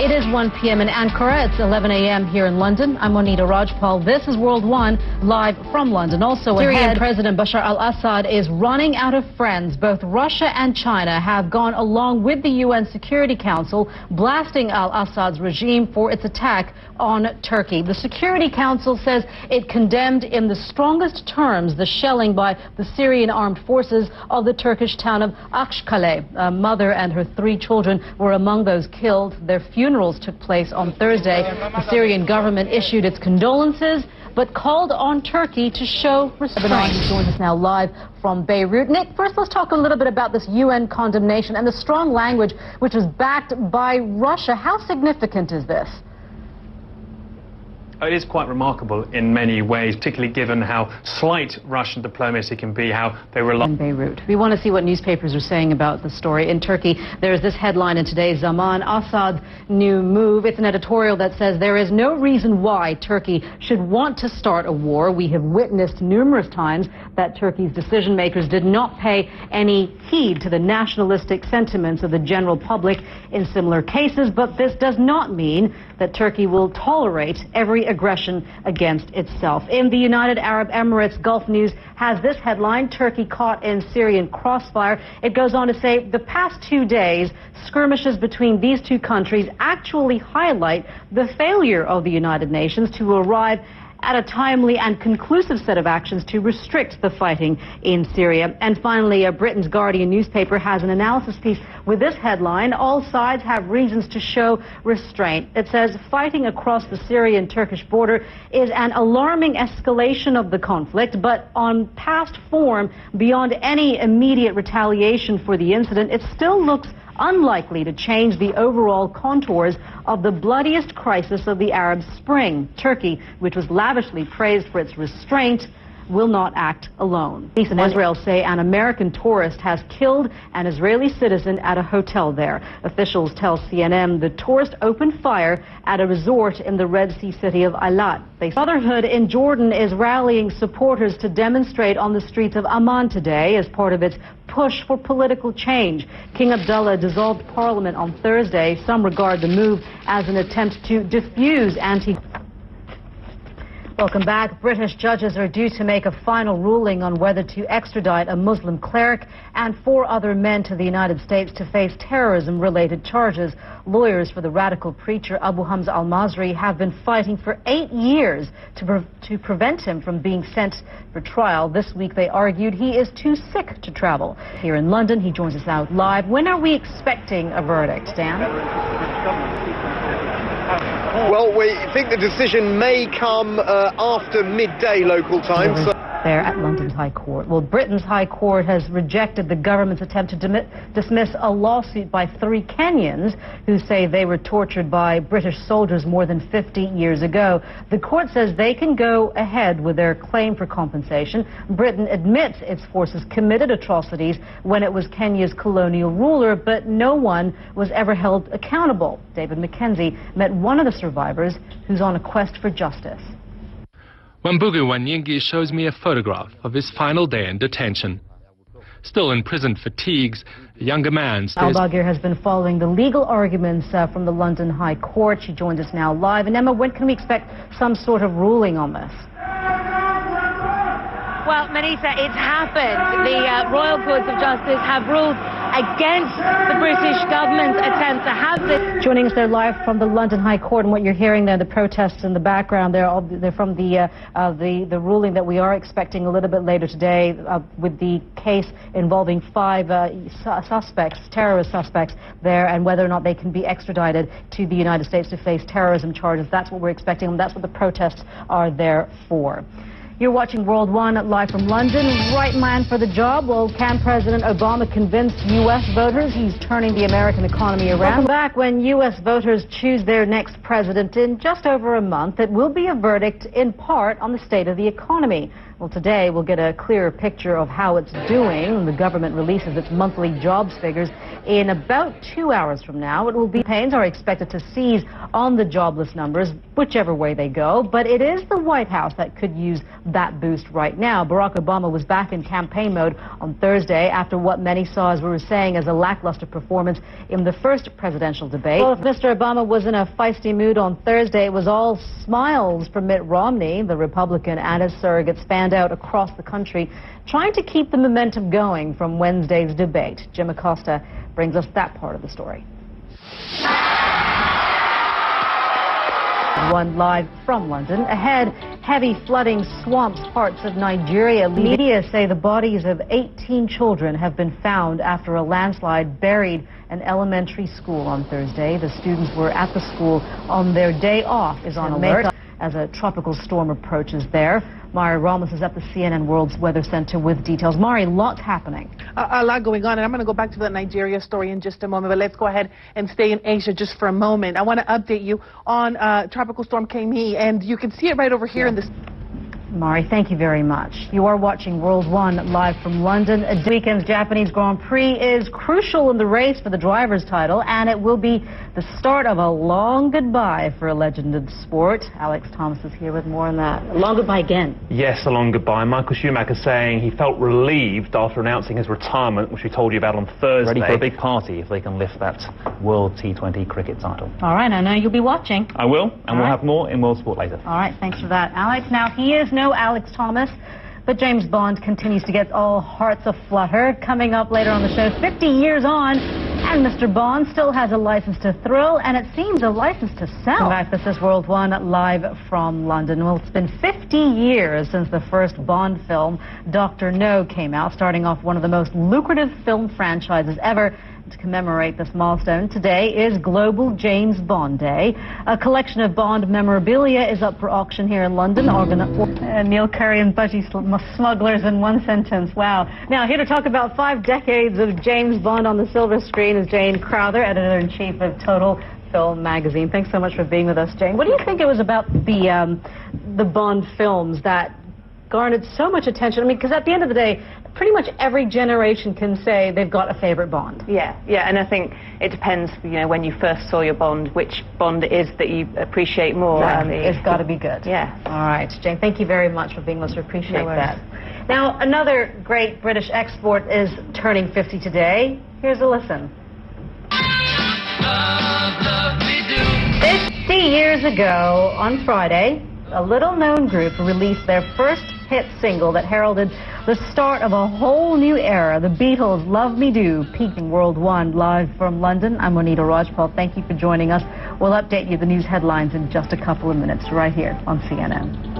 It is 1 p.m. in Ankara. It's 11 a.m. here in London. I'm Monita Rajpal. This is World One, live from London. Also Syrian President Bashar al-Assad is running out of friends. Both Russia and China have gone along with the UN Security Council, blasting al-Assad's regime for its attack on Turkey. The Security Council says it condemned in the strongest terms the shelling by the Syrian armed forces of the Turkish town of Oct05. A mother and her 3 children were among those killed. Their funerals took place on Thursday. The Syrian government issued its condolences, but called on Turkey to show restraint. He joins us now live from Beirut. Nick, first let's talk a little bit about this UN condemnation and the strong language which was backed by Russia. How significant is this? It is quite remarkable in many ways, particularly given how slight Russian diplomacy can be, how they rely in Beirut. We want to see what newspapers are saying about the story. In Turkey, there is this headline in today's Zaman, Assad's new move. It's an editorial that says there is no reason why Turkey should want to start a war. We have witnessed numerous times that Turkey's decision makers did not pay any heed to the nationalistic sentiments of the general public in similar cases, but this does not mean that Turkey will tolerate every aggression against itself. In the United Arab Emirates, Gulf News has this headline, Turkey caught in Syrian crossfire. It goes on to say the past 2 days, skirmishes between these 2 countries actually highlight the failure of the United Nations to arrive at a timely and conclusive set of actions to restrict the fighting in Syria. And finally, Britain's Guardian newspaper has an analysis piece with this headline, all sides have reasons to show restraint. It says fighting across the Syrian-Turkish border is an alarming escalation of the conflict, but on past form, beyond any immediate retaliation for the incident, it still looks unlikely to change the overall contours of the bloodiest crisis of the Arab Spring. Turkey, which was lavishly praised for its restraint, will not act alone. Police in Israel say an American tourist has killed an Israeli citizen at a hotel there. Officials tell CNN the tourist opened fire at a resort in the Red Sea city of Eilat. Brotherhood in Jordan is rallying supporters to demonstrate on the streets of Amman today as part of its push for political change. King Abdullah dissolved parliament on Thursday. Some regard the move as an attempt to diffuse Welcome back. British judges are due to make a final ruling on whether to extradite a Muslim cleric and 4 other men to the United States to face terrorism-related charges. Lawyers for the radical preacher Abu Hamza al-Masri have been fighting for 8 years to prevent him from being sent for trial. This week they argued he is too sick to travel. Here in London, he joins us out live. When are we expecting a verdict, Dan? Well, we think the decision may come after midday local time. There at London's High Court. Well, Britain's High Court has rejected the government's attempt to dismiss a lawsuit by 3 Kenyans who say they were tortured by British soldiers more than 50 years ago. The court says they can go ahead with their claim for compensation. Britain admits its forces committed atrocities when it was Kenya's colonial ruler, but no one was ever held accountable. David Mackenzie met one of the survivors who's on a quest for justice. Wambugu Wanyingi shows me a photograph of his final day in detention. Still in prison fatigues, a younger man stays... Al-Bagir has been following the legal arguments from the London High Court. She joins us now live. And Emma, when can we expect some sort of ruling on this? Well, Monita, it's happened. The Royal Courts of Justice have ruled against the British government's attempt to have this. Joining us there live from the London High Court, and what you're hearing there, the protests in the background, they're from the ruling that we are expecting a little bit later today with the case involving 5 suspects, terrorist suspects there, and whether or not they can be extradited to the United States to face terrorism charges. That's what we're expecting, and that's what the protests are there for. You're watching World One live from London. Right man for the job. Well, can President Obama convince U.S. voters he's turning the American economy around? Welcome back. When U.S. voters choose their next president in just over a month, it will be a verdict in part on the state of the economy. Well, today we'll get a clearer picture of how it's doing. The government releases its monthly jobs figures in about 2 hours from now. It will be campaigns are expected to seize on the jobless numbers, whichever way they go. But it is the White House that could use that boost right now. Barack Obama was back in campaign mode on Thursday after what many saw, as we were saying, as a lackluster performance in the first presidential debate. Well, if Mr. Obama was in a feisty mood on Thursday, it was all smiles for Mitt Romney. The Republican and his surrogates fanned out across the country, trying to keep the momentum going from Wednesday's debate. Jim Acosta brings us that part of the story. One live from London. Ahead, heavy flooding swamps parts of Nigeria. Media say the bodies of 18 children have been found after a landslide buried an elementary school on Thursday. The students were at the school on their day off. Is on alert as a tropical storm approaches there. Mari Ramos is at the CNN World's Weather Center with details. Mari, lots happening. A lot going on, and I'm going to go back to the Nigeria story in just a moment, but let's go ahead and stay in Asia just for a moment. I want to update you on Tropical Storm Kemi, and you can see it right over here in this. Mari, thank you very much. You are watching World One live from London. This weekend's Japanese Grand Prix is crucial in the race for the driver's title, and it will be the start of a long goodbye for a legend of the sport. Alex Thomas is here with more on that. A long goodbye again. Yes, a long goodbye. Michael Schumacher saying he felt relieved after announcing his retirement, which we told you about on Thursday. Ready for a big party if they can lift that World T20 cricket title. All right, I know you'll be watching. I will, and we'll have more in World Sport later. All right, thanks for that, Alex. Now, he is no Alex Thomas, but James Bond continues to get all hearts aflutter. Coming up later on the show, 50 years on, and Mr. Bond still has a license to thrill, and it seems a license to sell. Back, this is World One live from London. Well, it's been 50 years since the first Bond film, Dr. No, came out, starting off one of the most lucrative film franchises ever. To commemorate this milestone, today is Global James Bond Day. A collection of Bond memorabilia is up for auction here in London. Neil Curry and budgie smugglers in one sentence. Wow. Now, here to talk about 5 decades of James Bond on the silver screen is Jane Crowther, editor-in-chief of Total Film magazine. Thanks so much for being with us, Jane. What do you think it was about the Bond films that garnered so much attention? I mean, because at the end of the day, pretty much every generation can say they've got a favorite Bond. Yeah, and I think it depends, you know, when you first saw your Bond, which Bond it is that you appreciate more. Exactly. It's got to be good. Yeah. All right, Jane, thank you very much for being with us. We appreciate that. Now, another great British export is turning 50 today. Here's a listen. 50 years ago, on Friday, a little-known group released their first hit single that heralded the start of a whole new era. The Beatles' Love Me Do, peaking World One live from London. I'm Monita Rajpal. Thank you for joining us. We'll update you the news headlines in just a couple of minutes right here on CNN.